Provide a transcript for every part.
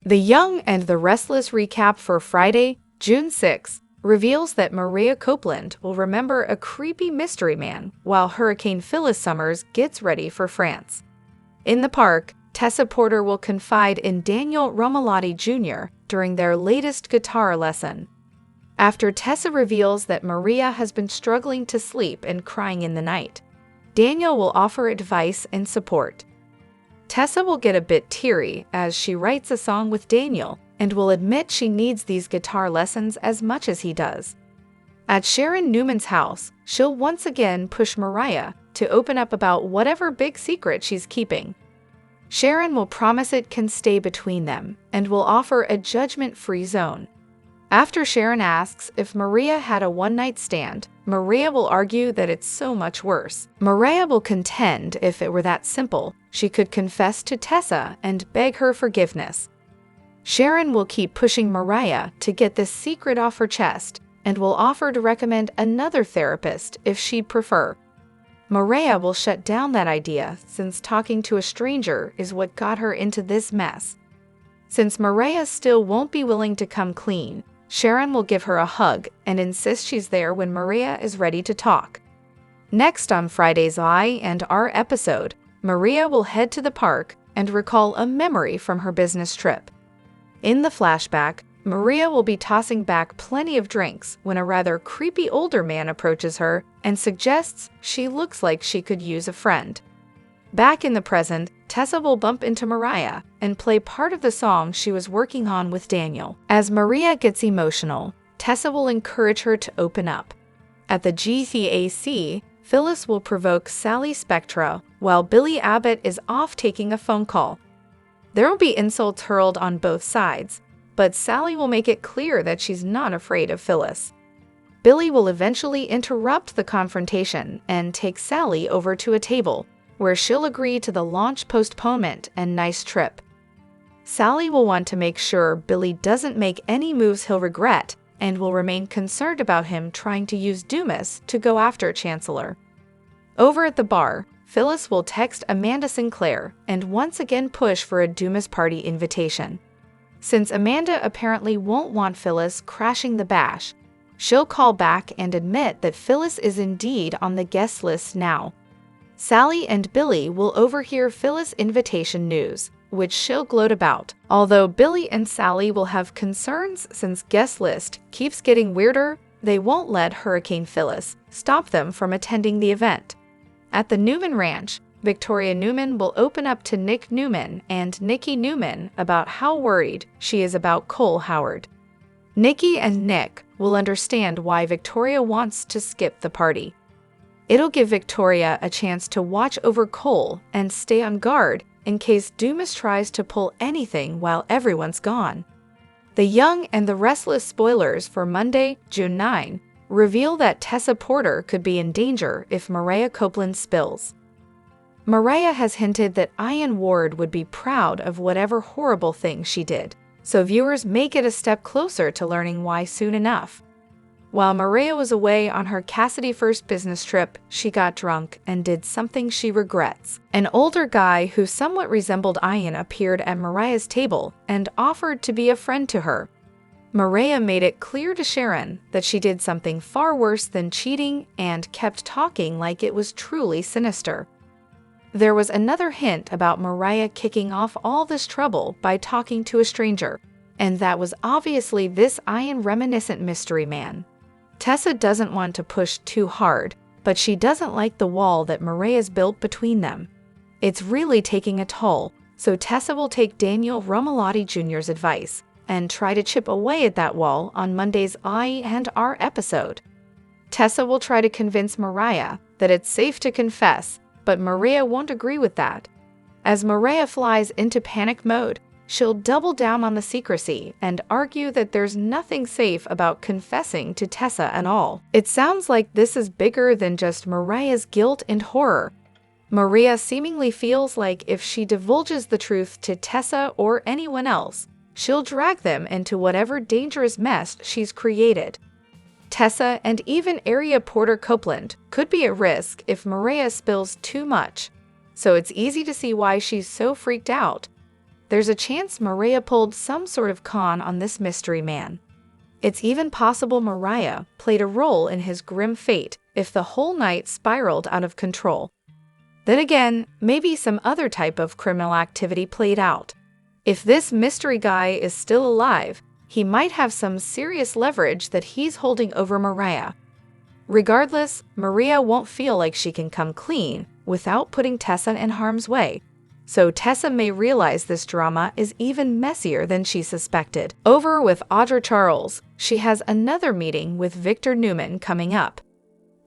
The Young and the Restless recap for Friday, June 6, reveals that Mariah Copeland will remember a creepy mystery man while Hurricane Phyllis Summers gets ready for France. In the park, Tessa Porter will confide in Daniel Romalotti Jr. during their latest guitar lesson. After Tessa reveals that Mariah has been struggling to sleep and crying in the night, Daniel will offer advice and support. Tessa will get a bit teary as she writes a song with Daniel and will admit she needs these guitar lessons as much as he does. At Sharon Newman's house, she'll once again push Mariah to open up about whatever big secret she's keeping. Sharon will promise it can stay between them and will offer a judgment-free zone. After Sharon asks if Mariah had a one-night stand, Mariah will argue that it's so much worse. Mariah will contend if it were that simple, she could confess to Tessa and beg her forgiveness. Sharon will keep pushing Mariah to get this secret off her chest and will offer to recommend another therapist if she'd prefer. Mariah will shut down that idea since talking to a stranger is what got her into this mess. Since Mariah still won't be willing to come clean, Sharon will give her a hug and insist she's there when Mariah is ready to talk. Next on Friday's I and R episode, Mariah will head to the park and recall a memory from her business trip. In the flashback, Mariah will be tossing back plenty of drinks when a rather creepy older man approaches her and suggests she looks like she could use a friend. Back in the present, Tessa will bump into Mariah and play part of the song she was working on with Daniel. As Mariah gets emotional, Tessa will encourage her to open up. At the GCAC, Phyllis will provoke Sally Spectra while Billy Abbott is off taking a phone call. There will be insults hurled on both sides, but Sally will make it clear that she's not afraid of Phyllis. Billy will eventually interrupt the confrontation and take Sally over to a table, where she'll agree to the launch postponement and nice trip. Sally will want to make sure Billy doesn't make any moves he'll regret and will remain concerned about him trying to use Dumas to go after Chancellor. Over at the bar, Phyllis will text Amanda Sinclair and once again push for a Dumas party invitation. Since Amanda apparently won't want Phyllis crashing the bash, she'll call back and admit that Phyllis is indeed on the guest list now. Sally and Billy will overhear Phyllis' invitation news, which she'll gloat about, although Billy and Sally will have concerns since guest list keeps getting weirder. They won't let Hurricane Phyllis stop them from attending the event. At the Newman Ranch, Victoria Newman will open up to Nick Newman and Nikki Newman about how worried she is about Cole Howard. Nikki and Nick will understand why Victoria wants to skip the party. It'll give Victoria a chance to watch over Cole and stay on guard in case Dumas tries to pull anything while everyone's gone. The Young and the Restless spoilers for Monday, June 9, reveal that Tessa Porter could be in danger if Mariah Copeland spills. Mariah has hinted that Ian Ward would be proud of whatever horrible thing she did, so viewers may get a step closer to learning why soon enough. While Mariah was away on her Cassidy first business trip, she got drunk and did something she regrets. An older guy who somewhat resembled Ian appeared at Mariah's table and offered to be a friend to her. Mariah made it clear to Sharon that she did something far worse than cheating and kept talking like it was truly sinister. There was another hint about Mariah kicking off all this trouble by talking to a stranger, and that was obviously this Ian reminiscent mystery man. Tessa doesn't want to push too hard, but she doesn't like the wall that Mariah's built between them. It's really taking a toll, so Tessa will take Daniel Romalotti Jr.'s advice and try to chip away at that wall on Monday's I and R episode. Tessa will try to convince Mariah that it's safe to confess, but Mariah won't agree with that. As Mariah flies into panic mode, she'll double down on the secrecy and argue that there's nothing safe about confessing to Tessa at all. It sounds like this is bigger than just Mariah's guilt and horror. Mariah seemingly feels like if she divulges the truth to Tessa or anyone else, she'll drag them into whatever dangerous mess she's created. Tessa and even Area Porter Copeland could be at risk if Mariah spills too much, so it's easy to see why she's so freaked out. there's a chance Mariah pulled some sort of con on this mystery man. It's even possible Mariah played a role in his grim fate if the whole night spiraled out of control. Then again, maybe some other type of criminal activity played out. If this mystery guy is still alive, he might have some serious leverage that he's holding over Mariah. Regardless, Mariah won't feel like she can come clean without putting Tessa in harm's way. So Tessa may realize this drama is even messier than she suspected. Over with Audra Charles, she has another meeting with Victor Newman coming up.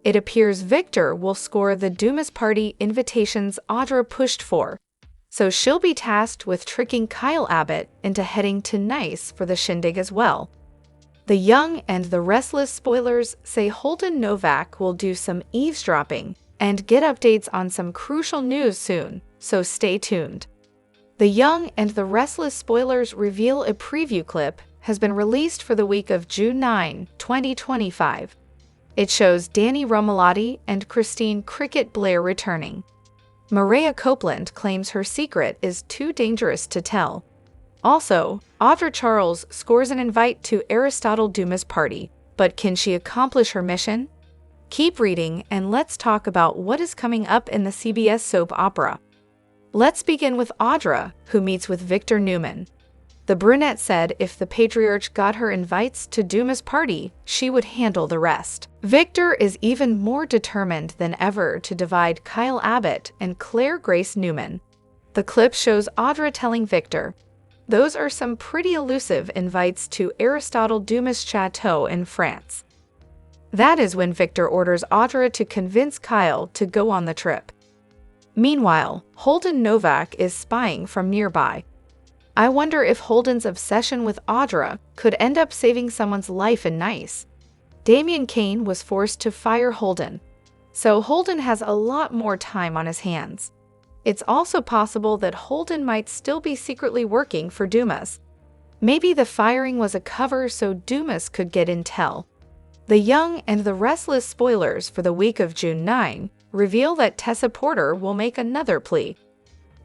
It appears Victor will score the Dumas party invitations Audra pushed for, so she'll be tasked with tricking Kyle Abbott into heading to Nice for the shindig as well. The Young and the Restless spoilers say Holden Novak will do some eavesdropping and get updates on some crucial news soon, so stay tuned. The Young and the Restless spoilers reveal a preview clip has been released for the week of June 9, 2025. It shows Danny Romalotti and Christine Cricket Blair returning. Mariah Copeland claims her secret is too dangerous to tell. Also, Audra Charles scores an invite to Aristotle Dumas' party, but can she accomplish her mission? Keep reading and let's talk about what is coming up in the CBS soap opera. Let's begin with Audra, who meets with Victor Newman. The brunette said if the patriarch got her invites to Dumas' party, she would handle the rest. Victor is even more determined than ever to divide Kyle Abbott and Claire Grace Newman. The clip shows Audra telling Victor, "Those are some pretty elusive invites to Aristotle Dumas' chateau in France." That is when Victor orders Audra to convince Kyle to go on the trip. Meanwhile, Holden Novak is spying from nearby. I wonder if Holden's obsession with Audra could end up saving someone's life in Nice. Damian Kane was forced to fire Holden, so Holden has a lot more time on his hands. It's also possible that Holden might still be secretly working for Dumas. Maybe the firing was a cover so Dumas could get intel. The Young and the Restless spoilers for the week of June 9 reveal that Tessa Porter will make another plea.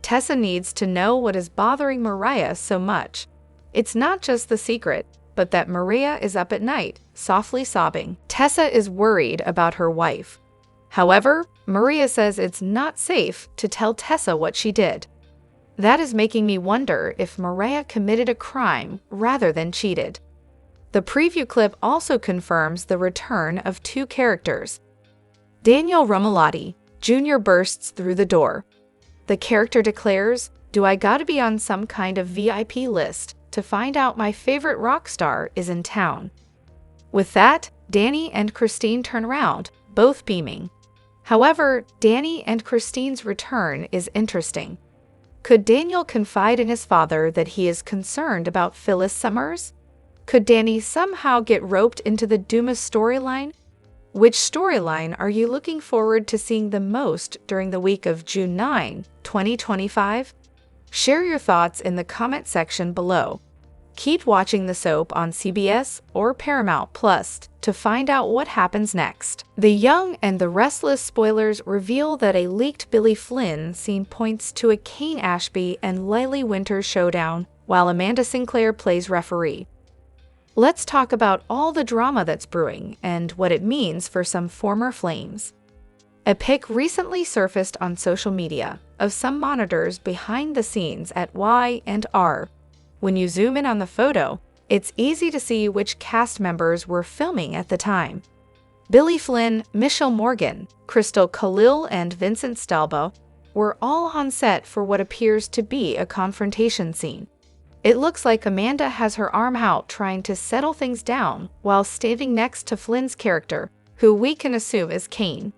Tessa needs to know what is bothering Mariah so much. It's not just the secret, but that Mariah is up at night, softly sobbing. Tessa is worried about her wife. However, Mariah says it's not safe to tell Tessa what she did. That is making me wonder if Mariah committed a crime rather than cheated. The preview clip also confirms the return of two characters. Daniel Romalotti, Jr. bursts through the door. The character declares, "Do I gotta be on some kind of VIP list to find out my favorite rock star is in town?" With that, Danny and Christine turn around, both beaming. However, Danny and Christine's return is interesting. Could Daniel confide in his father that he is concerned about Phyllis Summers? Could Danny somehow get roped into the Dumas storyline? Which storyline are you looking forward to seeing the most during the week of June 9, 2025? Share your thoughts in the comment section below. Keep watching the soap on CBS or Paramount Plus to find out what happens next. The Young and the Restless spoilers reveal that a leaked Billy Flynn scene points to a Kane Ashby and Lily Winters showdown, while Amanda Sinclair plays referee. Let's talk about all the drama that's brewing and what it means for some former flames. A pic recently surfaced on social media of some monitors behind the scenes at Y&R. When you zoom in on the photo, it's easy to see which cast members were filming at the time. Billy Flynn, Michelle Morgan, Crystal Khalil, and Vincent Stalbo were all on set for what appears to be a confrontation scene. It looks like Amanda has her arm out trying to settle things down while standing next to Flynn's character, who we can assume is Kane.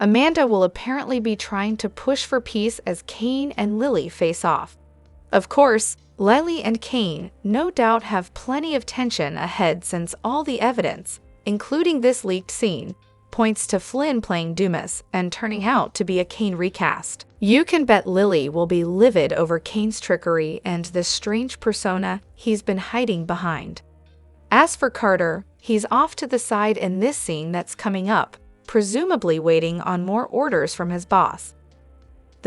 Amanda will apparently be trying to push for peace as Kane and Lily face off. Of course, Lily and Kane no doubt have plenty of tension ahead since all the evidence, including this leaked scene, points to Flynn playing Dumas and turning out to be a Kane recast. You can bet Lily will be livid over Kane's trickery and the strange persona he's been hiding behind. As for Carter, he's off to the side in this scene that's coming up, presumably waiting on more orders from his boss.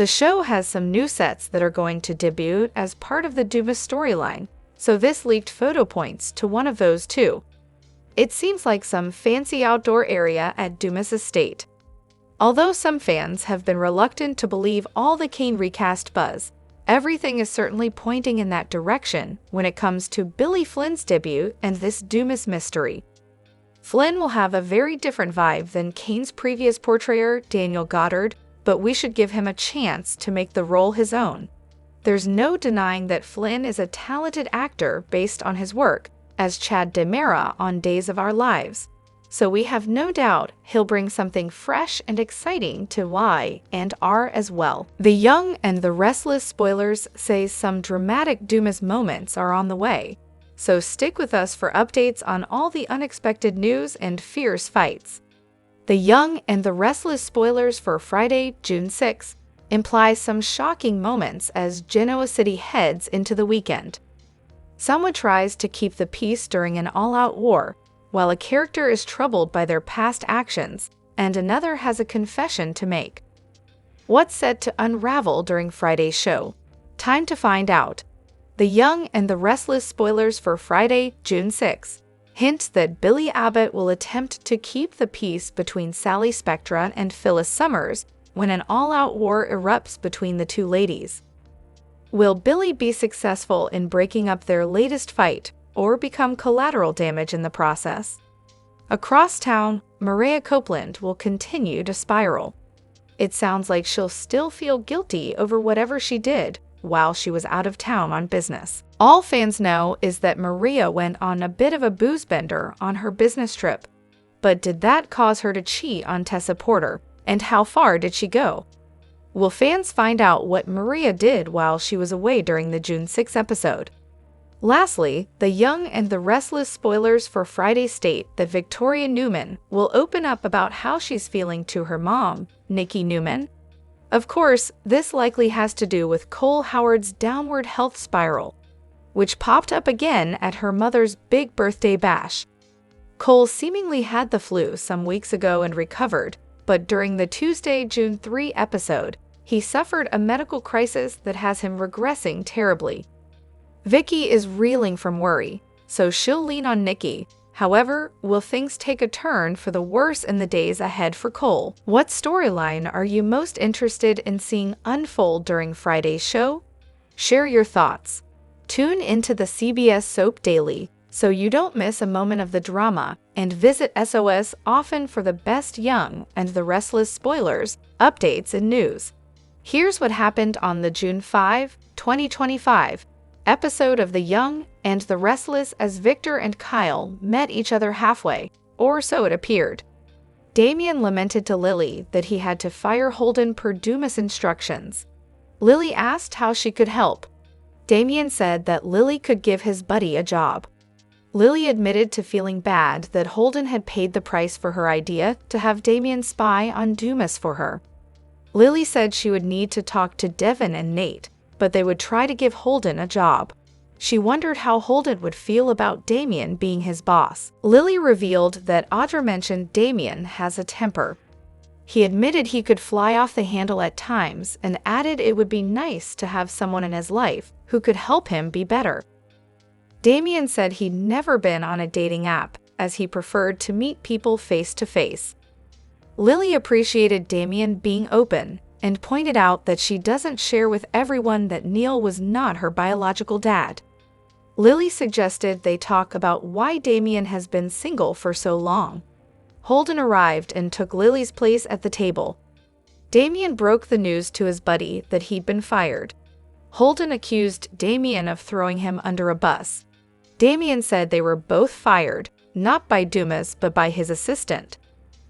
The show has some new sets that are going to debut as part of the Dumas storyline, so this leaked photo points to one of those too. It seems like some fancy outdoor area at Dumas' estate. Although some fans have been reluctant to believe all the Kane recast buzz, everything is certainly pointing in that direction when it comes to Billy Flynn's debut and this Dumas mystery. Flynn will have a very different vibe than Kane's previous portrayer, Daniel Goddard, but we should give him a chance to make the role his own. There's no denying that Flynn is a talented actor based on his work as Chad DeMera on Days of Our Lives, so we have no doubt he'll bring something fresh and exciting to Y and R as well. The Young and the Restless spoilers say some dramatic Dumas moments are on the way, so stick with us for updates on all the unexpected news and fierce fights. The Young and the Restless spoilers for Friday, June 6, imply some shocking moments as Genoa City heads into the weekend. Someone tries to keep the peace during an all-out war, while a character is troubled by their past actions, and another has a confession to make. What's set to unravel during Friday's show? Time to find out. The Young and the Restless spoilers for Friday, June 6. Hint that Billy Abbott will attempt to keep the peace between Sally Spectra and Phyllis Summers when an all-out war erupts between the two ladies. Will Billy be successful in breaking up their latest fight, or become collateral damage in the process? Across town, Mariah Copeland will continue to spiral. It sounds like she'll still feel guilty over whatever she did while she was out of town on business. All fans know is that Mariah went on a bit of a booze bender on her business trip. But did that cause her to cheat on Tessa Porter? And how far did she go? Will fans find out what Mariah did while she was away during the June 6 episode? Lastly, the Young and the Restless spoilers for Friday state that Victoria Newman will open up about how she's feeling to her mom, Nikki Newman. Of course, this likely has to do with Cole Howard's downward health spiral, which popped up again at her mother's big birthday bash. Cole seemingly had the flu some weeks ago and recovered, but during the Tuesday, June 3 episode, he suffered a medical crisis that has him regressing terribly. Vicky is reeling from worry, so she'll lean on Nikki. However, will things take a turn for the worse in the days ahead for Cole? What storyline are you most interested in seeing unfold during Friday's show? Share your thoughts. Tune into the CBS Soap Daily so you don't miss a moment of the drama, and visit SOS often for the best Young and the Restless spoilers, updates, and news. Here's what happened on the June 5, 2025 episode of The Young and the Restless as Victor and Kyle met each other halfway, or so it appeared. Damien lamented to Lily that he had to fire Holden per Dumas instructions. Lily asked how she could help. Damien said that Lily could give his buddy a job. Lily admitted to feeling bad that Holden had paid the price for her idea to have Damien spy on Dumas for her. Lily said she would need to talk to Devin and Nate, but they would try to give Holden a job. She wondered how Holden would feel about Damien being his boss. Lily revealed that Audra mentioned Damien has a temper. He admitted he could fly off the handle at times and added it would be nice to have someone in his life who could help him be better. Damien said he'd never been on a dating app, as he preferred to meet people face to face. Lily appreciated Damien being open and pointed out that she doesn't share with everyone that Neil was not her biological dad. Lily suggested they talk about why Damien has been single for so long. Holden arrived and took Lily's place at the table. Damien broke the news to his buddy that he'd been fired. Holden accused Damien of throwing him under a bus. Damien said they were both fired, not by Dumas but by his assistant.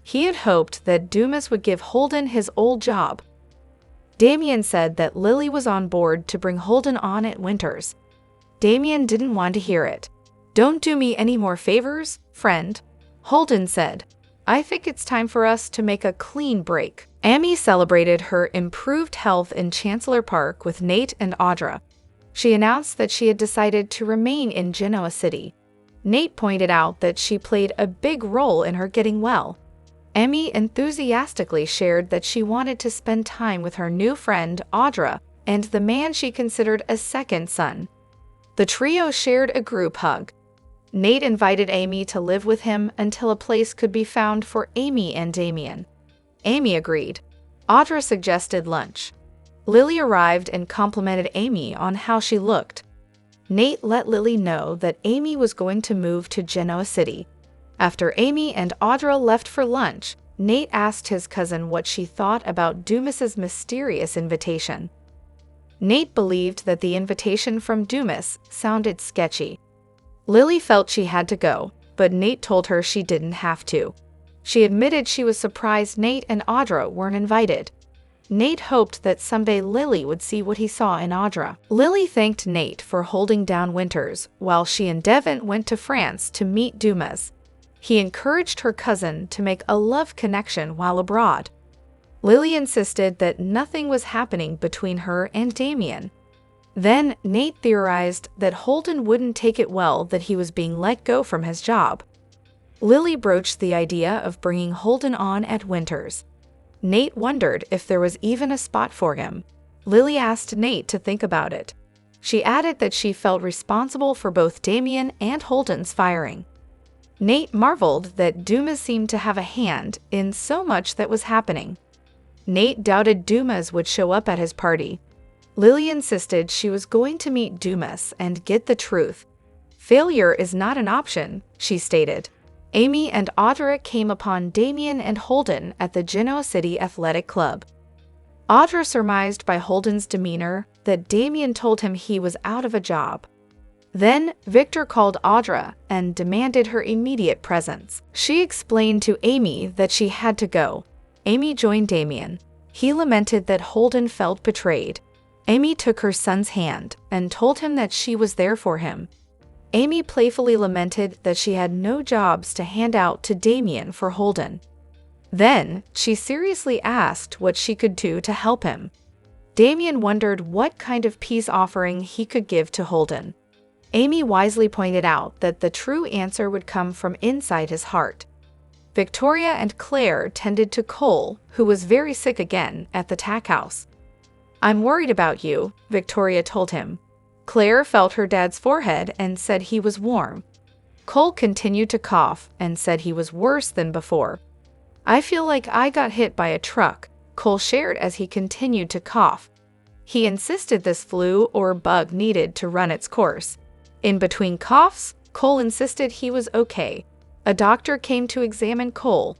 He had hoped that Dumas would give Holden his old job. Damien said that Lily was on board to bring Holden on at Winters. Damien didn't want to hear it. "Don't do me any more favors, friend," Holden said. "I think it's time for us to make a clean break." Amy celebrated her improved health in Chancellor Park with Nate and Audra. She announced that she had decided to remain in Genoa City. Nate pointed out that she played a big role in her getting well. Emmy enthusiastically shared that she wanted to spend time with her new friend, Audra, and the man she considered a second son. The trio shared a group hug. Nate invited Amy to live with him until a place could be found for Amy and Damien. Amy agreed. Audra suggested lunch. Lily arrived and complimented Amy on how she looked. Nate let Lily know that Amy was going to move to Genoa City. After Amy and Audra left for lunch, Nate asked his cousin what she thought about Dumas's mysterious invitation. Nate believed that the invitation from Dumas sounded sketchy. Lily felt she had to go, but Nate told her she didn't have to. She admitted she was surprised Nate and Audra weren't invited. Nate hoped that someday Lily would see what he saw in Audra. Lily thanked Nate for holding down Winters, while she and Devin went to France to meet Dumas. He encouraged her cousin to make a love connection while abroad. Lily insisted that nothing was happening between her and Damien. Then Nate theorized that Holden wouldn't take it well that he was being let go from his job. Lily broached the idea of bringing Holden on at Winters. Nate wondered if there was even a spot for him. Lily asked Nate to think about it. She added that she felt responsible for both Damien and Holden's firing. Nate marveled that Dumas seemed to have a hand in so much that was happening. Nate doubted Dumas would show up at his party. Lily insisted she was going to meet Dumas and get the truth. Failure is not an option, she stated. Amy and Audra came upon Damien and Holden at the Genoa City Athletic Club. Audra surmised by Holden's demeanor that Damien told him he was out of a job. Then Victor called Audra and demanded her immediate presence. She explained to Amy that she had to go. Amy joined Damien. He lamented that Holden felt betrayed. Amy took her son's hand and told him that she was there for him. Amy playfully lamented that she had no jobs to hand out to Damien for Holden. Then, she seriously asked what she could do to help him. Damien wondered what kind of peace offering he could give to Holden. Amy wisely pointed out that the true answer would come from inside his heart. Victoria and Claire tended to Cole, who was very sick again, at the tack house. "I'm worried about you," Victoria told him. Claire felt her dad's forehead and said he was warm. Cole continued to cough and said he was worse than before. "I feel like I got hit by a truck," Cole shared as he continued to cough. He insisted this flu or bug needed to run its course. In between coughs, Cole insisted he was okay. A doctor came to examine Cole.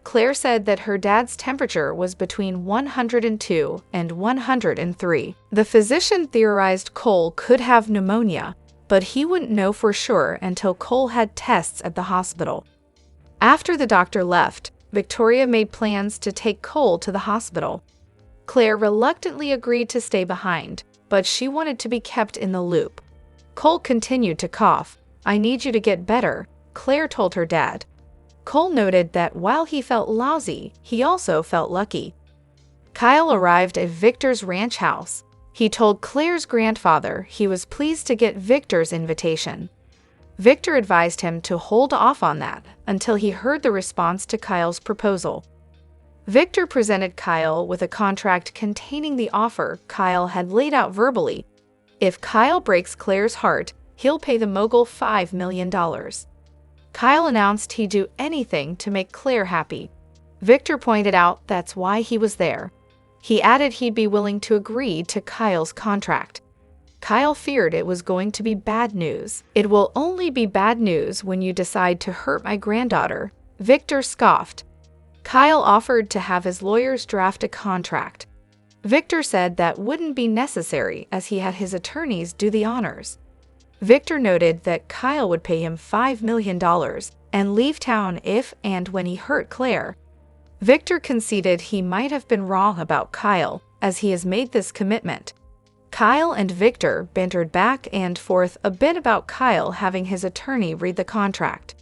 Claire said that her dad's temperature was between 102 and 103. The physician theorized Cole could have pneumonia, but he wouldn't know for sure until Cole had tests at the hospital. After the doctor left, Victoria made plans to take Cole to the hospital. Claire reluctantly agreed to stay behind, but she wanted to be kept in the loop. Cole continued to cough. "I need you to get better," Claire told her dad. Cole noted that while he felt lousy, he also felt lucky. Kyle arrived at Victor's ranch house. He told Claire's grandfather he was pleased to get Victor's invitation. Victor advised him to hold off on that until he heard the response to Kyle's proposal. Victor presented Kyle with a contract containing the offer Kyle had laid out verbally. If Kyle breaks Claire's heart, he'll pay the mogul $5 million. Kyle announced he'd do anything to make Claire happy. Victor pointed out that's why he was there. He added he'd be willing to agree to Kyle's contract. Kyle feared it was going to be bad news. "It will only be bad news when you decide to hurt my granddaughter," Victor scoffed. Kyle offered to have his lawyers draft a contract. Victor said that wouldn't be necessary as he had his attorneys do the honors. Victor noted that Kyle would pay him $5 million and leave town if and when he hurt Claire. Victor conceded he might have been wrong about Kyle, as he has made this commitment. Kyle and Victor bantered back and forth a bit about Kyle having his attorney read the contract.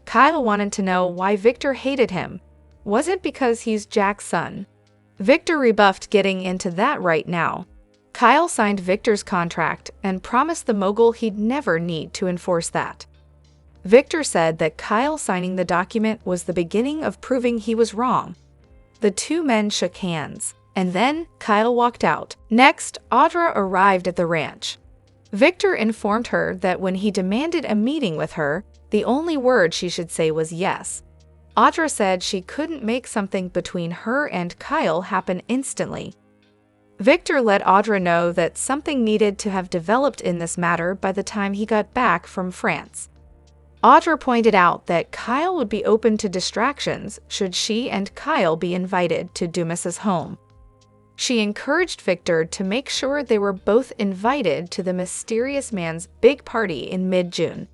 Kyle wanted to know why Victor hated him. Was it because he's Jack's son? Victor rebuffed getting into that right now. Kyle signed Victor's contract and promised the mogul he'd never need to enforce that. Victor said that Kyle signing the document was the beginning of proving he was wrong. The two men shook hands, and then Kyle walked out. Next, Audra arrived at the ranch. Victor informed her that when he demanded a meeting with her, the only word she should say was yes. Audra said she couldn't make something between her and Kyle happen instantly. Victor let Audra know that something needed to have developed in this matter by the time he got back from France. Audra pointed out that Kyle would be open to distractions should she and Kyle be invited to Dumas's home. She encouraged Victor to make sure they were both invited to the mysterious man's big party in mid-June.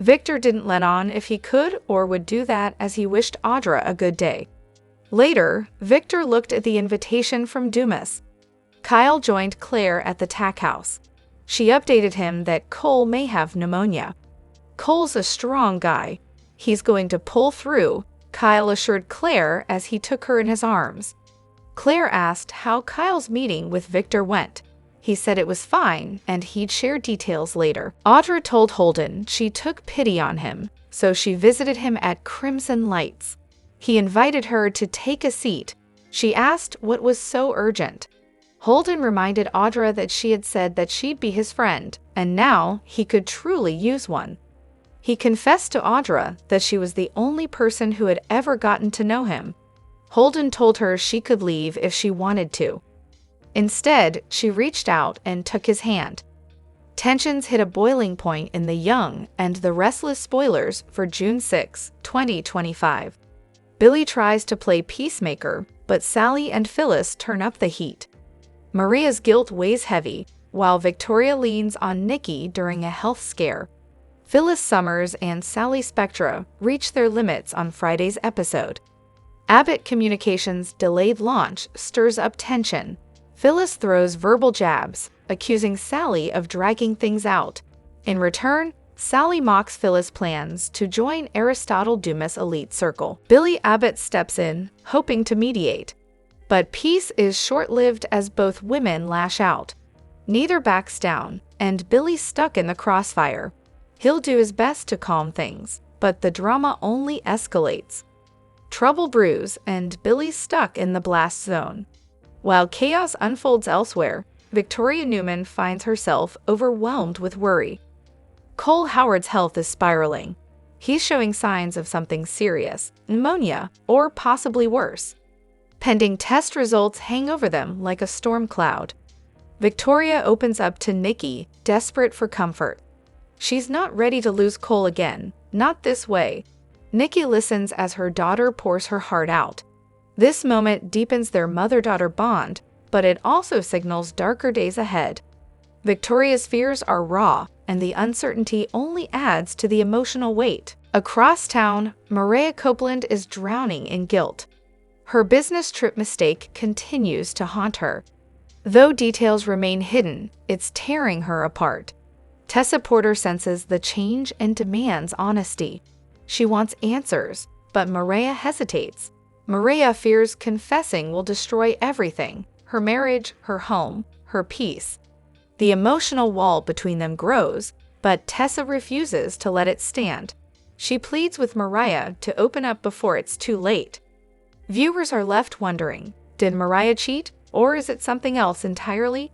Victor didn't let on if he could or would do that, as he wished Audra a good day. Later, Victor looked at the invitation from Dumas. Kyle joined Claire at the tack house. She updated him that Cole may have pneumonia. Cole's a strong guy. He's going to pull through, Kyle assured Claire as he took her in his arms. Claire asked how Kyle's meeting with Victor went. He said it was fine and he'd share details later. Audra told Holden she took pity on him, so she visited him at Crimson Lights. He invited her to take a seat. She asked what was so urgent. Holden reminded Audra that she had said that she'd be his friend, and now he could truly use one. He confessed to Audra that she was the only person who had ever gotten to know him. Holden told her she could leave if she wanted to. Instead, she reached out and took his hand. Tensions hit a boiling point in The Young and the Restless spoilers for June 6, 2025. Billy tries to play peacemaker, but Sally and Phyllis turn up the heat. Maria's guilt weighs heavy, while Victoria leans on Nikki during a health scare. Phyllis Summers and Sally Spectra reach their limits on Friday's episode. Abbott Communications' delayed launch stirs up tension. Phyllis throws verbal jabs, accusing Sally of dragging things out. In return, Sally mocks Phyllis' plans to join Aristotle Dumas' elite circle. Billy Abbott steps in, hoping to mediate. But peace is short-lived as both women lash out. Neither backs down, and Billy's stuck in the crossfire. He'll do his best to calm things, but the drama only escalates. Trouble brews, and Billy's stuck in the blast zone. While chaos unfolds elsewhere, Victoria Newman finds herself overwhelmed with worry. Cole Howard's health is spiraling. He's showing signs of something serious, pneumonia, or possibly worse. Pending test results hang over them like a storm cloud. Victoria opens up to Nikki, desperate for comfort. She's not ready to lose Cole again, not this way. Nikki listens as her daughter pours her heart out. This moment deepens their mother-daughter bond, but it also signals darker days ahead. Victoria's fears are raw, and the uncertainty only adds to the emotional weight. Across town, Mariah Copeland is drowning in guilt. Her business trip mistake continues to haunt her. Though details remain hidden, it's tearing her apart. Tessa Porter senses the change and demands honesty. She wants answers, but Mariah hesitates. Mariah fears confessing will destroy everything: her marriage, her home, her peace. The emotional wall between them grows, but Tessa refuses to let it stand. She pleads with Mariah to open up before it's too late. Viewers are left wondering, did Mariah cheat, or is it something else entirely?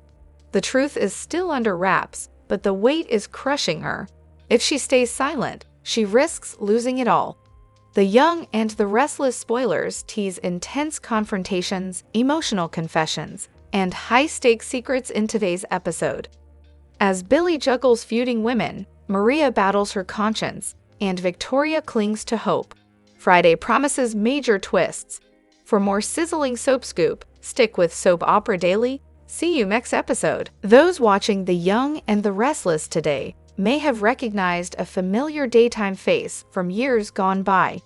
The truth is still under wraps, but the weight is crushing her. If she stays silent, she risks losing it all. The Young and the Restless spoilers tease intense confrontations, emotional confessions, and high-stakes secrets in today's episode. As Billy juggles feuding women, Maria battles her conscience, and Victoria clings to hope. Friday promises major twists. For more sizzling soap scoop, stick with Soap Opera Daily. See you next episode. Those watching The Young and the Restless today may have recognized a familiar daytime face from years gone by.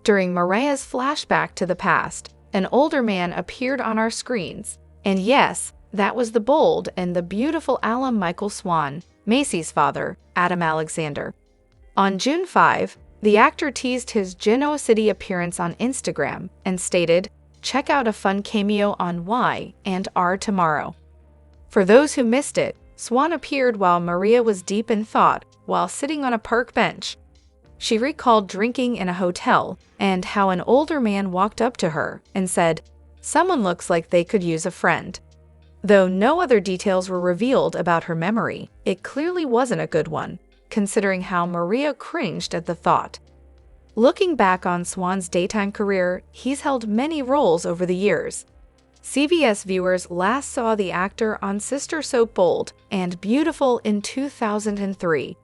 During Mariah's flashback to the past, an older man appeared on our screens. And yes, that was the bold and the beautiful Alan Michael Swan, Macy's father, Adam Alexander. On June 5, the actor teased his Genoa City appearance on Instagram and stated, "Check out a fun cameo on Y and R tomorrow." For those who missed it, Swan appeared while Maria was deep in thought while sitting on a park bench. She recalled drinking in a hotel and how an older man walked up to her and said, "Someone looks like they could use a friend." Though no other details were revealed about her memory, it clearly wasn't a good one, considering how Mariah cringed at the thought. Looking back on Swan's daytime career, he's held many roles over the years. CBS viewers last saw the actor on Sister So Bold and Beautiful in 2003.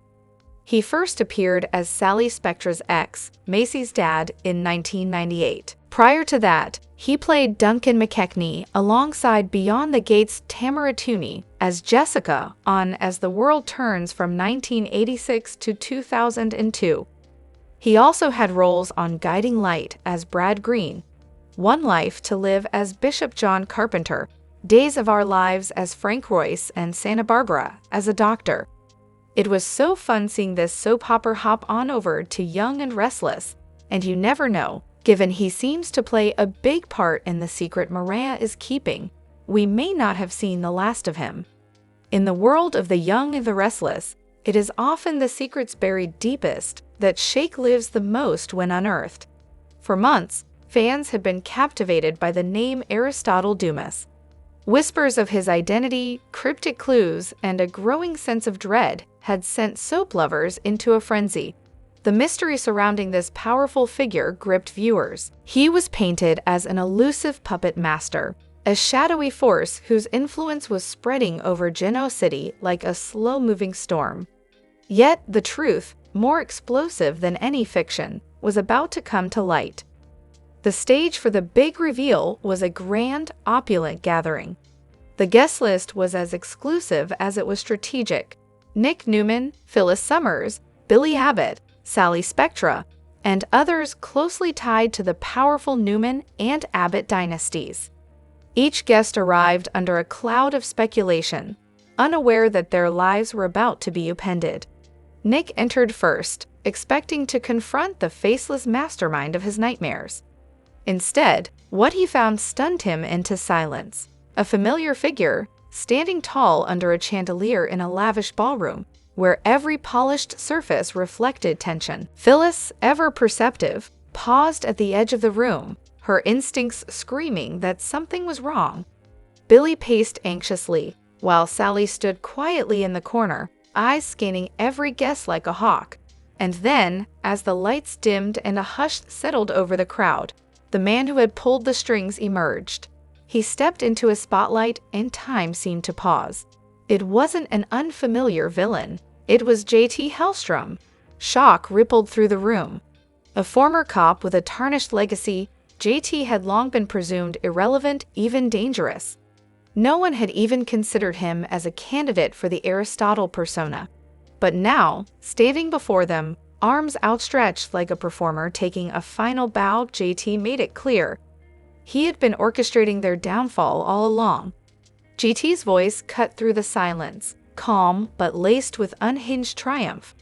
He first appeared as Sally Spectra's ex, Macy's dad, in 1998. Prior to that, he played Duncan McKechnie alongside Beyond the Gates' Tamara Tooney as Jessica on As the World Turns from 1986 to 2002. He also had roles on Guiding Light as Brad Green, One Life to Live as Bishop John Carpenter, Days of Our Lives as Frank Royce, and Santa Barbara as a doctor. It was so fun seeing this soap opera hop on over to Young and Restless, and you never know, given he seems to play a big part in the secret Mariah is keeping, we may not have seen the last of him. In the world of the Young and the Restless, it is often the secrets buried deepest that shake lives the most when unearthed. For months, fans had been captivated by the name Aristotle Dumas. Whispers of his identity, cryptic clues, and a growing sense of dread had sent soap lovers into a frenzy. The mystery surrounding this powerful figure gripped viewers. He was painted as an elusive puppet master, a shadowy force whose influence was spreading over Genoa City like a slow-moving storm. Yet the truth, more explosive than any fiction, was about to come to light. The stage for the big reveal was a grand, opulent gathering. The guest list was as exclusive as it was strategic. Nick Newman, Phyllis Summers, Billy Abbott, Sally Spectra, and others closely tied to the powerful Newman and Abbott dynasties. Each guest arrived under a cloud of speculation, unaware that their lives were about to be upended. Nick entered first, expecting to confront the faceless mastermind of his nightmares. Instead, what he found stunned him into silence. A familiar figure, standing tall under a chandelier in a lavish ballroom, where every polished surface reflected tension. Phyllis, ever perceptive, paused at the edge of the room, her instincts screaming that something was wrong. Billy paced anxiously, while Sally stood quietly in the corner, eyes scanning every guest like a hawk. And then, as the lights dimmed and a hush settled over the crowd, the man who had pulled the strings emerged. He stepped into a spotlight and time seemed to pause. It wasn't an unfamiliar villain. It was J.T. Hellstrom. Shock rippled through the room. A former cop with a tarnished legacy, J.T. had long been presumed irrelevant, even dangerous. No one had even considered him as a candidate for the Aristotle persona. But now, standing before them, arms outstretched like a performer taking a final bow, J.T. made it clear. He had been orchestrating their downfall all along. J.T.'s voice cut through the silence, calm but laced with unhinged triumph.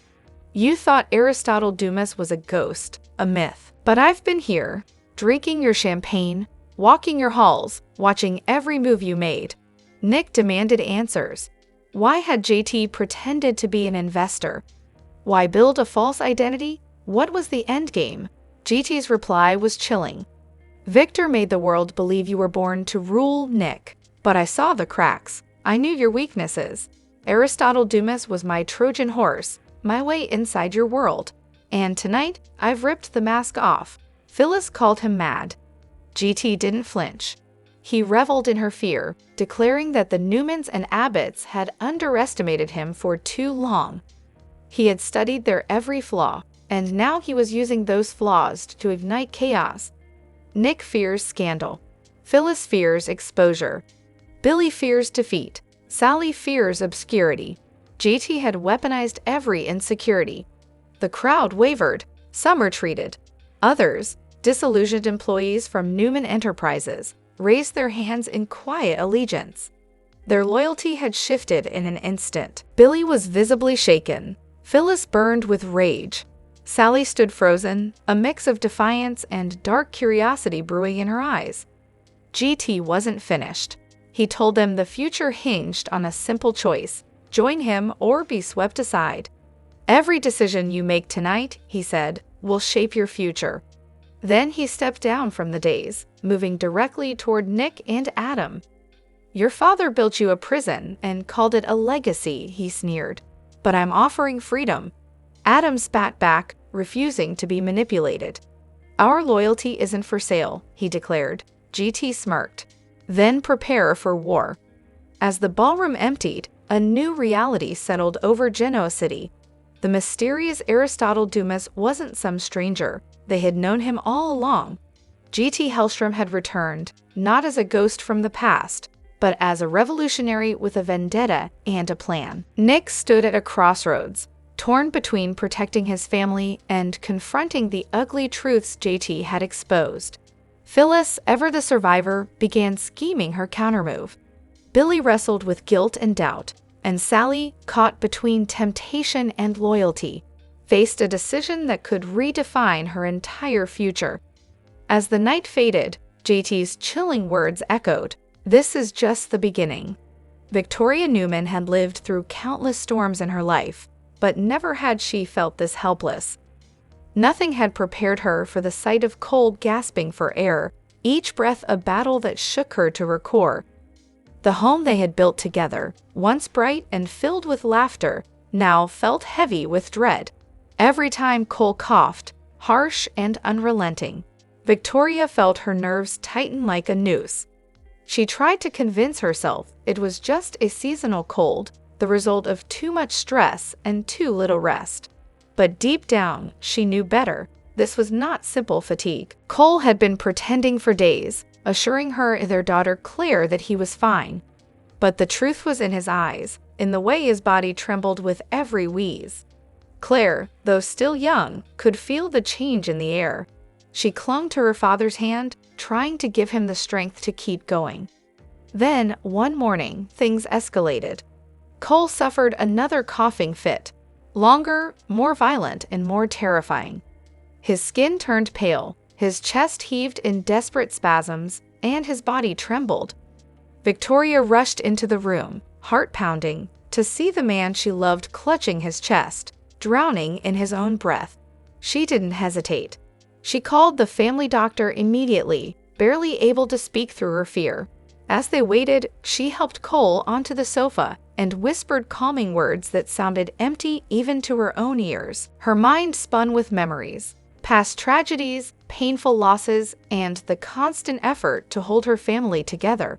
"You thought Aristotle Dumas was a ghost, a myth. But I've been here, drinking your champagne, walking your halls, watching every move you made." Nick demanded answers. Why had J.T. pretended to be an investor? Why build a false identity? What was the endgame? J.T.'s reply was chilling. "Victor made the world believe you were born to rule, Nick. But I saw the cracks. I knew your weaknesses. Aristotle Dumas was my Trojan horse, my way inside your world. And tonight, I've ripped the mask off." Phyllis called him mad. J.T. didn't flinch. He reveled in her fear, declaring that the Newmans and Abbotts had underestimated him for too long. He had studied their every flaw, and now he was using those flaws to ignite chaos. Nick fears scandal. Phyllis fears exposure. Billy fears defeat. Sally fears obscurity. J.T. had weaponized every insecurity. The crowd wavered. Some retreated. Others, disillusioned employees from Newman Enterprises, raised their hands in quiet allegiance. Their loyalty had shifted in an instant. Billy was visibly shaken. Phyllis burned with rage. Sally stood frozen, a mix of defiance and dark curiosity brewing in her eyes. J.T. wasn't finished. He told them the future hinged on a simple choice: join him or be swept aside. "Every decision you make tonight," he said, "will shape your future." Then he stepped down from the dais, moving directly toward Nick and Adam. "Your father built you a prison and called it a legacy," he sneered. "But I'm offering freedom." Adam spat back, refusing to be manipulated. "Our loyalty isn't for sale," he declared. GT smirked. "Then prepare for war." As the ballroom emptied, a new reality settled over Genoa City. The mysterious Aristotle Dumas wasn't some stranger. They had known him all along. GT Hellstrom had returned, not as a ghost from the past, but as a revolutionary with a vendetta and a plan. Nick stood at a crossroads, torn between protecting his family and confronting the ugly truths JT had exposed. Phyllis, ever the survivor, began scheming her countermove. Billy wrestled with guilt and doubt, and Sally, caught between temptation and loyalty, faced a decision that could redefine her entire future. As the night faded, JT's chilling words echoed, "This is just the beginning." Victoria Newman had lived through countless storms in her life, but never had she felt this helpless. Nothing had prepared her for the sight of Cole gasping for air, each breath a battle that shook her to her core. The home they had built together, once bright and filled with laughter, now felt heavy with dread. Every time Cole coughed, harsh and unrelenting, Victoria felt her nerves tighten like a noose. She tried to convince herself it was just a seasonal cold, the result of too much stress and too little rest. But deep down, she knew better. This was not simple fatigue. Cole had been pretending for days, assuring her and their daughter Claire that he was fine. But the truth was in his eyes, in the way his body trembled with every wheeze. Claire, though still young, could feel the change in the air. She clung to her father's hand, trying to give him the strength to keep going. Then, one morning, things escalated. Cole suffered another coughing fit, longer, more violent, and more terrifying. His skin turned pale, his chest heaved in desperate spasms, and his body trembled. Victoria rushed into the room, heart pounding, to see the man she loved clutching his chest, drowning in his own breath. She didn't hesitate. She called the family doctor immediately, barely able to speak through her fear. As they waited, she helped Cole onto the sofa and whispered calming words that sounded empty even to her own ears. Her mind spun with memories, past tragedies, painful losses, and the constant effort to hold her family together.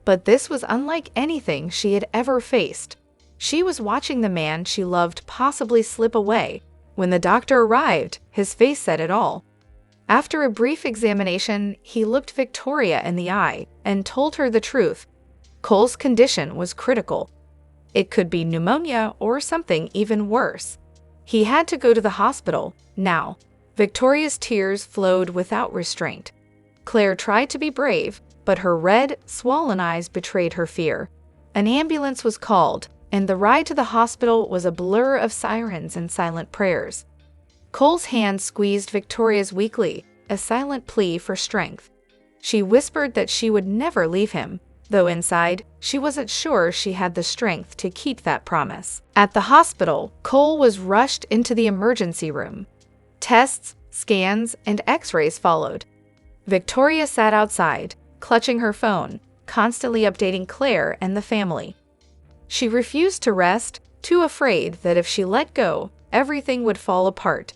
But this was unlike anything she had ever faced. She was watching the man she loved possibly slip away. When the doctor arrived, his face said it all. After a brief examination, he looked Victoria in the eye and told her the truth. Cole's condition was critical. It could be pneumonia or something even worse. He had to go to the hospital, now. Victoria's tears flowed without restraint. Claire tried to be brave, but her red, swollen eyes betrayed her fear. An ambulance was called, and the ride to the hospital was a blur of sirens and silent prayers. Cole's hand squeezed Victoria's weakly, a silent plea for strength. She whispered that she would never leave him, though inside, she wasn't sure she had the strength to keep that promise. At the hospital, Cole was rushed into the emergency room. Tests, scans, and x-rays followed. Victoria sat outside, clutching her phone, constantly updating Claire and the family. She refused to rest, too afraid that if she let go, everything would fall apart.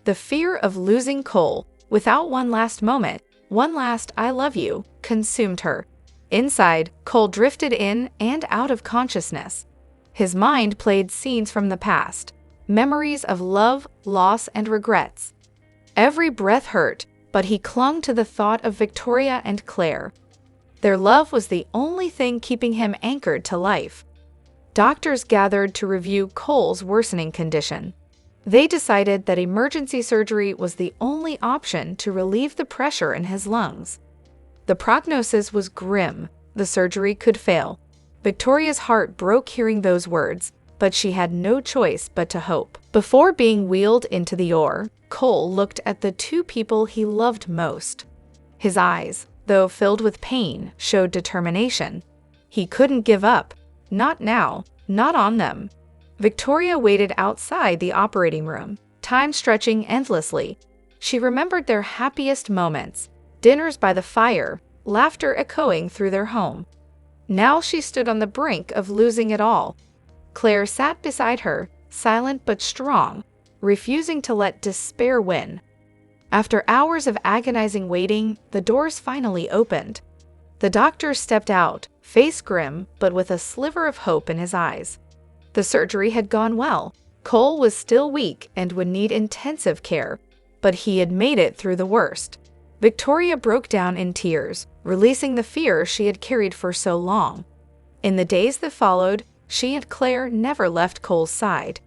The fear of losing Cole, without one last moment, one last "I love you," consumed her. Inside, Cole drifted in and out of consciousness. His mind played scenes from the past, memories of love, loss, and regrets. Every breath hurt, but he clung to the thought of Victoria and Claire. Their love was the only thing keeping him anchored to life. Doctors gathered to review Cole's worsening condition. They decided that emergency surgery was the only option to relieve the pressure in his lungs. The prognosis was grim. The surgery could fail. Victoria's heart broke hearing those words, but she had no choice but to hope. Before being wheeled into the OR, Cole looked at the two people he loved most. His eyes, though filled with pain, showed determination. He couldn't give up. Not now, not on them. Victoria waited outside the operating room, time stretching endlessly. She remembered their happiest moments, dinners by the fire, laughter echoing through their home. Now she stood on the brink of losing it all. Claire sat beside her, silent but strong, refusing to let despair win. After hours of agonizing waiting, the doors finally opened. The doctor stepped out, face grim but with a sliver of hope in his eyes. The surgery had gone well. Cole was still weak and would need intensive care, but he had made it through the worst. Victoria broke down in tears, releasing the fear she had carried for so long. In the days that followed, she and Claire never left Cole's side.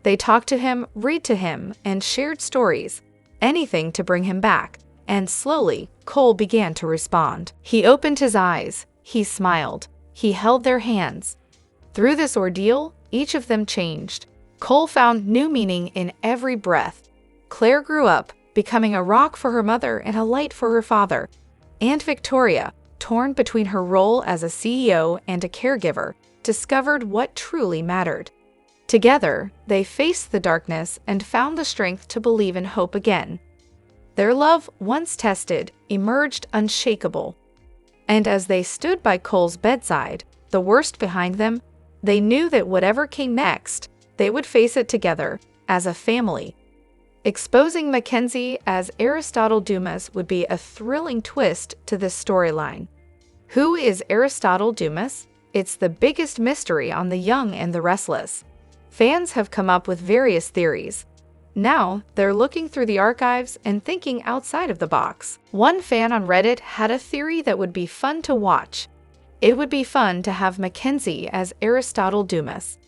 They talked to him, read to him, and shared stories, anything to bring him back. And slowly, Cole began to respond. He opened his eyes, he smiled, he held their hands. Through this ordeal, each of them changed. Cole found new meaning in every breath. Claire grew up, becoming a rock for her mother and a light for her father. And Victoria, torn between her role as a CEO and a caregiver, discovered what truly mattered. Together, they faced the darkness and found the strength to believe in hope again. Their love, once tested, emerged unshakable. And as they stood by Cole's bedside, the worst behind them, they knew that whatever came next, they would face it together, as a family. Exposing Mackenzie as Aristotle Dumas would be a thrilling twist to this storyline. Who is Aristotle Dumas? It's the biggest mystery on The Young and the Restless. Fans have come up with various theories. Now, they're looking through the archives and thinking outside of the box. One fan on Reddit had a theory that would be fun to watch. It would be fun to have Mackenzie as Aristotle Dumas.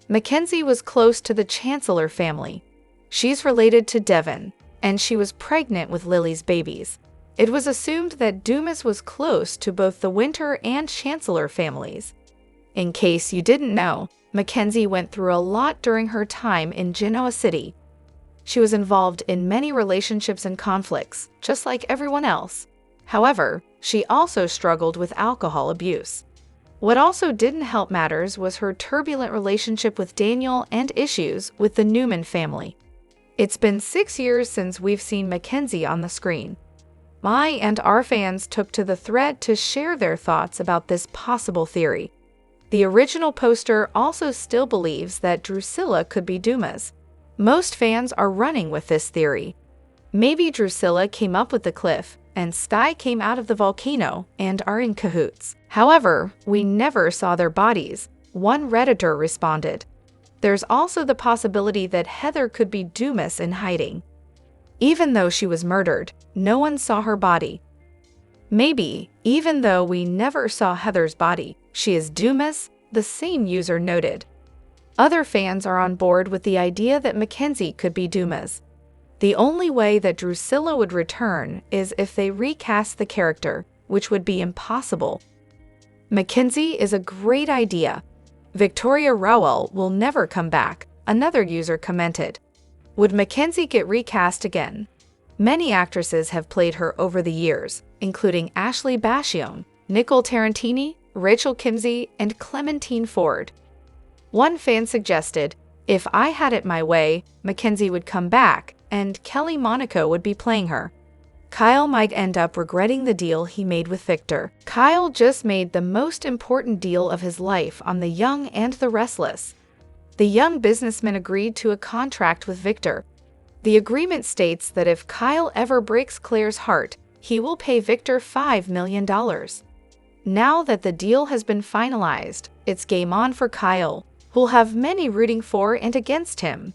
Mackenzie was close to the Chancellor family. She's related to Devon, and she was pregnant with Lily's babies. It was assumed that Dumas was close to both the Winter and Chancellor families. In case you didn't know, Mackenzie went through a lot during her time in Genoa City. She was involved in many relationships and conflicts, just like everyone else. However, she also struggled with alcohol abuse. What also didn't help matters was her turbulent relationship with Daniel and issues with the Newman family. It's been 6 years since we've seen Mackenzie on the screen. My and our fans took to the thread to share their thoughts about this possible theory. The original poster also still believes that Drusilla could be Dumas. Most fans are running with this theory. Maybe Drusilla came up with the cliff, and Sky came out of the volcano and are in cahoots. However, we never saw their bodies, one Redditor responded. There's also the possibility that Heather could be Dumas in hiding. Even though she was murdered, no one saw her body. Maybe, even though we never saw Heather's body, she is Dumas, the same user noted. Other fans are on board with the idea that Mackenzie could be Dumas. The only way that Drusilla would return is if they recast the character, which would be impossible. Mackenzie is a great idea. Victoria Rowell will never come back, another user commented. Would Mackenzie get recast again? Many actresses have played her over the years, including Ashley Bastion, Nicole Tarantini, Rachel Kimsey, and Clementine Ford. One fan suggested, if I had it my way, Mackenzie would come back, and Kelly Monaco would be playing her. Kyle might end up regretting the deal he made with Victor. Kyle just made the most important deal of his life on The Young and the Restless. The young businessman agreed to a contract with Victor. The agreement states that if Kyle ever breaks Claire's heart, he will pay Victor $5 million. Now that the deal has been finalized, it's game on for Kyle, who'll have many rooting for and against him.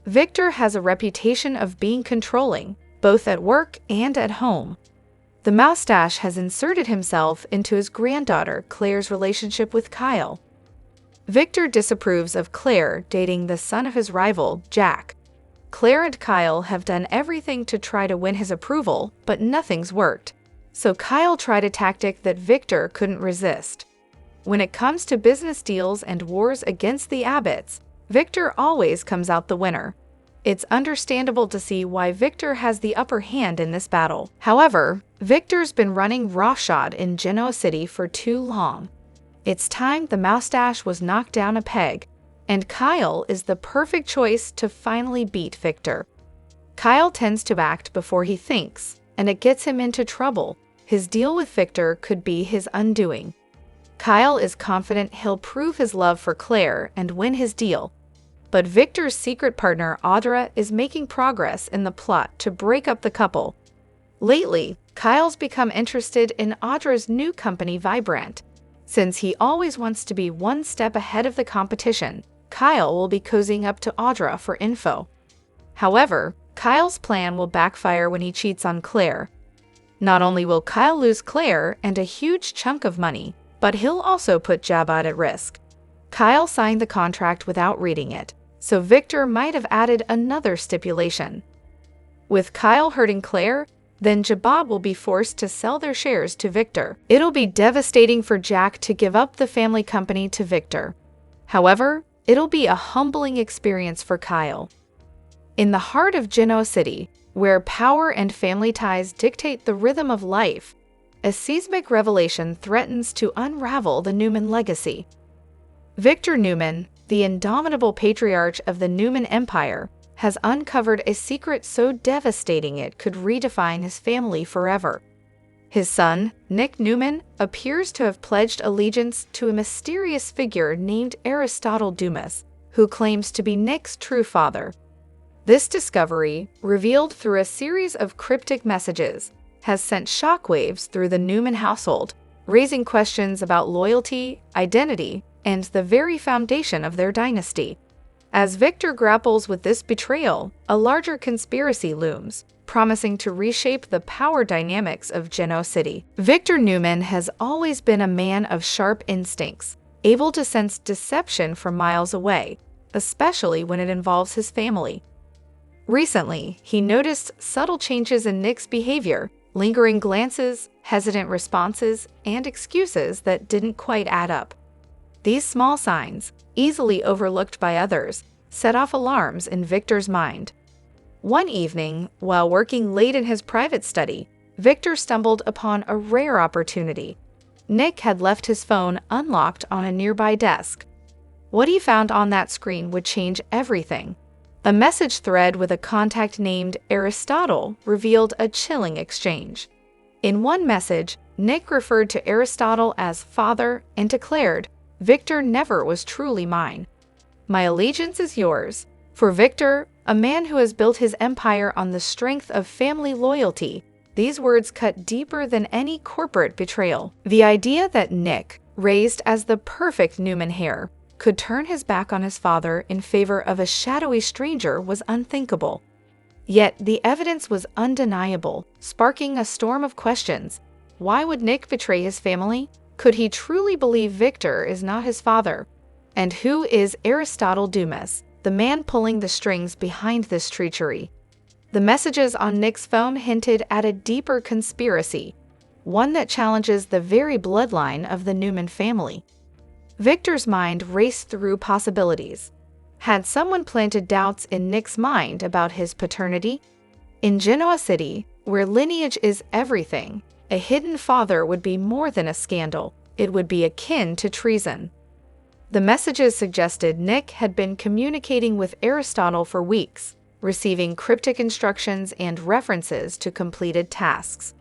Victor has a reputation of being controlling, both at work and at home. The mustache has inserted himself into his granddaughter Claire's relationship with Kyle. Victor disapproves of Claire dating the son of his rival, Jack. Claire and Kyle have done everything to try to win his approval, but nothing's worked. So Kyle tried a tactic that Victor couldn't resist. When it comes to business deals and wars against the Abbotts, Victor always comes out the winner. It's understandable to see why Victor has the upper hand in this battle. However, Victor's been running roughshod in Genoa City for too long. It's time the mustache was knocked down a peg, and Kyle is the perfect choice to finally beat Victor. Kyle tends to act before he thinks, and it gets him into trouble. His deal with Victor could be his undoing. Kyle is confident he'll prove his love for Claire and win his deal. But Victor's secret partner Audra is making progress in the plot to break up the couple. Lately, Kyle's become interested in Audra's new company Vibrant. Since he always wants to be one step ahead of the competition, Kyle will be cozying up to Audra for info. However, Kyle's plan will backfire when he cheats on Claire. Not only will Kyle lose Claire and a huge chunk of money, but he'll also put Jabad at risk. Kyle signed the contract without reading it, so Victor might have added another stipulation. With Kyle hurting Claire, then Jabad will be forced to sell their shares to Victor. It'll be devastating for Jack to give up the family company to Victor. However, it'll be a humbling experience for Kyle. In the heart of Genoa City, where power and family ties dictate the rhythm of life, a seismic revelation threatens to unravel the Newman legacy. Victor Newman, the indomitable patriarch of the Newman Empire, has uncovered a secret so devastating it could redefine his family forever. His son, Nick Newman, appears to have pledged allegiance to a mysterious figure named Aristotle Dumas, who claims to be Nick's true father. This discovery, revealed through a series of cryptic messages, has sent shockwaves through the Newman household, raising questions about loyalty, identity, and the very foundation of their dynasty. As Victor grapples with this betrayal, a larger conspiracy looms, promising to reshape the power dynamics of Genoa City. Victor Newman has always been a man of sharp instincts, able to sense deception from miles away, especially when it involves his family. Recently, he noticed subtle changes in Nick's behavior, lingering glances, hesitant responses, and excuses that didn't quite add up. These small signs, easily overlooked by others, set off alarms in Victor's mind. One evening, while working late in his private study, Victor stumbled upon a rare opportunity. Nick had left his phone unlocked on a nearby desk. What he found on that screen would change everything. A message thread with a contact named Aristotle revealed a chilling exchange. In one message, Nick referred to Aristotle as father and declared, "Victor never was truly mine. My allegiance is yours." For Victor, a man who has built his empire on the strength of family loyalty, these words cut deeper than any corporate betrayal. The idea that Nick, raised as the perfect Newman heir, could turn his back on his father in favor of a shadowy stranger was unthinkable. Yet the evidence was undeniable, sparking a storm of questions. Why would Nick betray his family? Could he truly believe Victor is not his father? And who is Aristotle Dumas, the man pulling the strings behind this treachery? The messages on Nick's phone hinted at a deeper conspiracy, one that challenges the very bloodline of the Newman family. Victor's mind raced through possibilities. Had someone planted doubts in Nick's mind about his paternity? In Genoa City, where lineage is everything, a hidden father would be more than a scandal. It would be akin to treason. The messages suggested Nick had been communicating with Aristotle for weeks, receiving cryptic instructions and references to completed tasks.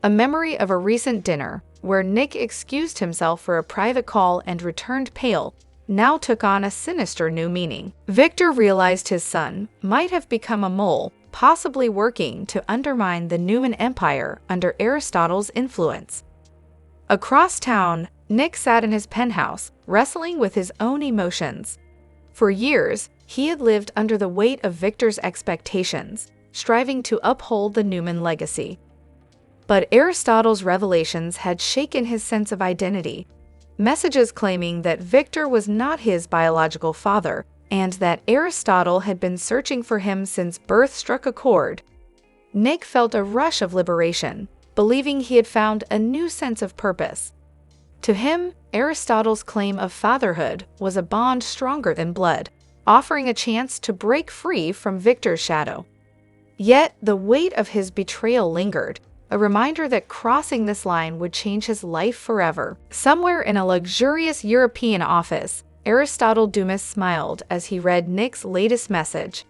A memory of a recent dinner, where Nick excused himself for a private call and returned pale, now took on a sinister new meaning. Victor realized his son might have become a mole, possibly working to undermine the Newman Empire under Aristotle's influence. Across town, Nick sat in his penthouse, wrestling with his own emotions. For years, he had lived under the weight of Victor's expectations, striving to uphold the Newman legacy. But Aristotle's revelations had shaken his sense of identity. Messages claiming that Victor was not his biological father, and that Aristotle had been searching for him since birth struck a chord. Nick felt a rush of liberation, believing he had found a new sense of purpose. To him, Aristotle's claim of fatherhood was a bond stronger than blood, offering a chance to break free from Victor's shadow. Yet the weight of his betrayal lingered, a reminder that crossing this line would change his life forever. Somewhere in a luxurious European office, Aristotle Dumas smiled as he read Nick's latest message.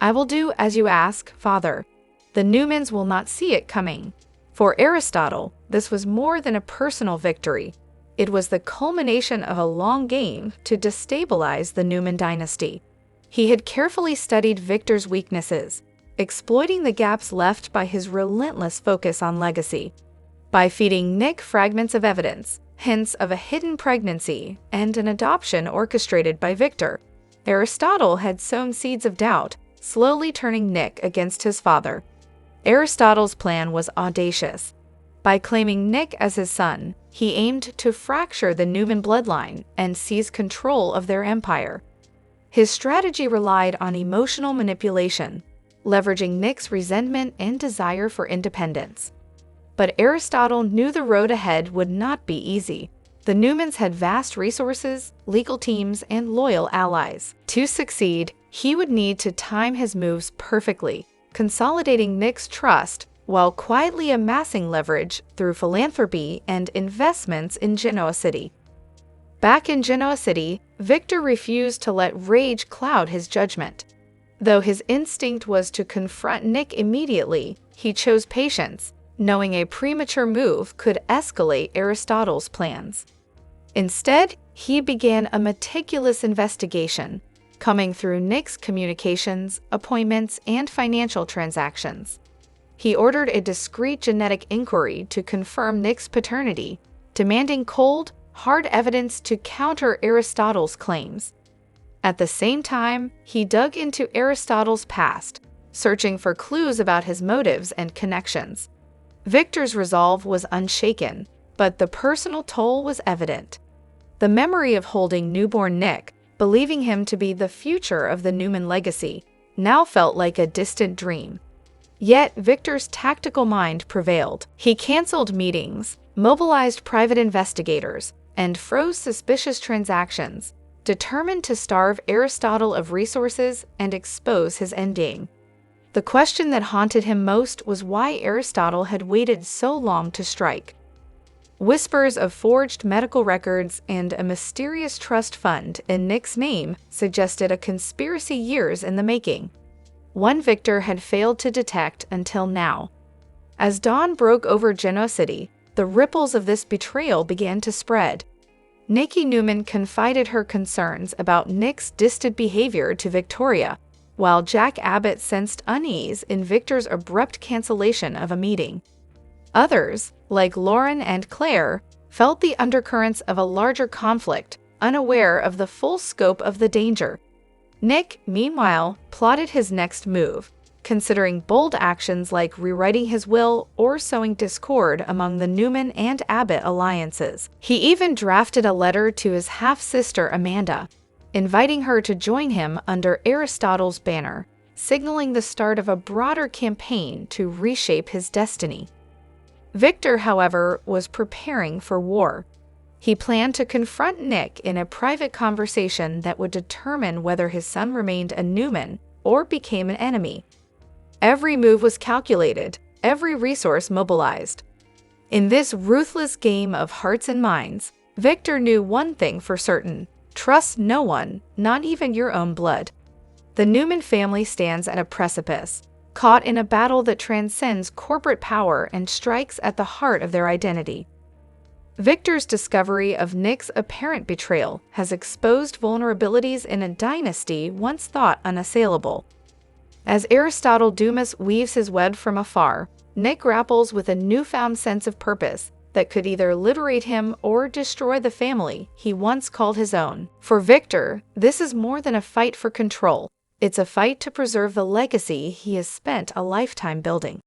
"I will do as you ask, Father. The Newmans will not see it coming." For Aristotle, this was more than a personal victory. It was the culmination of a long game to destabilize the Newman dynasty. He had carefully studied Victor's weaknesses, exploiting the gaps left by his relentless focus on legacy. By feeding Nick fragments of evidence, hints of a hidden pregnancy, and an adoption orchestrated by Victor, Aristotle had sown seeds of doubt, slowly turning Nick against his father. Aristotle's plan was audacious. By claiming Nick as his son, he aimed to fracture the Newman bloodline and seize control of their empire. His strategy relied on emotional manipulation, leveraging Nick's resentment and desire for independence. But Aristotle knew the road ahead would not be easy. The Newmans had vast resources, legal teams, and loyal allies. To succeed, he would need to time his moves perfectly, consolidating Nick's trust while quietly amassing leverage through philanthropy and investments in Genoa City. Back in Genoa City, Victor refused to let rage cloud his judgment. Though his instinct was to confront Nick immediately, he chose patience, knowing a premature move could escalate Aristotle's plans. Instead, he began a meticulous investigation, coming through Nick's communications, appointments, and financial transactions. He ordered a discreet genetic inquiry to confirm Nick's paternity, demanding cold, hard evidence to counter Aristotle's claims. At the same time, he dug into Aristotle's past, searching for clues about his motives and connections. Victor's resolve was unshaken, but the personal toll was evident. The memory of holding newborn Nick, believing him to be the future of the Newman legacy, now felt like a distant dream. Yet Victor's tactical mind prevailed. He canceled meetings, mobilized private investigators, and froze suspicious transactions, determined to starve Aristotle of resources and expose his endgame. The question that haunted him most was why Aristotle had waited so long to strike. Whispers of forged medical records and a mysterious trust fund in Nick's name suggested a conspiracy years in the making. One Victor had failed to detect until now. As dawn broke over Genoa City, the ripples of this betrayal began to spread. Nikki Newman confided her concerns about Nick's distant behavior to Victoria, while Jack Abbott sensed unease in Victor's abrupt cancellation of a meeting. Others, like Lauren and Claire, felt the undercurrents of a larger conflict, unaware of the full scope of the danger. Nick, meanwhile, plotted his next move, considering bold actions like rewriting his will or sowing discord among the Newman and Abbott alliances. He even drafted a letter to his half-sister Amanda, inviting her to join him under Aristotle's banner, signaling the start of a broader campaign to reshape his destiny. Victor, however, was preparing for war. He planned to confront Nick in a private conversation that would determine whether his son remained a Newman or became an enemy. Every move was calculated, every resource mobilized. In this ruthless game of hearts and minds, Victor knew one thing for certain: trust no one, not even your own blood. The Newman family stands at a precipice, caught in a battle that transcends corporate power and strikes at the heart of their identity. Victor's discovery of Nick's apparent betrayal has exposed vulnerabilities in a dynasty once thought unassailable. As Aristotle Dumas weaves his web from afar, Nick grapples with a newfound sense of purpose that could either liberate him or destroy the family he once called his own. For Victor, this is more than a fight for control. It's a fight to preserve the legacy he has spent a lifetime building.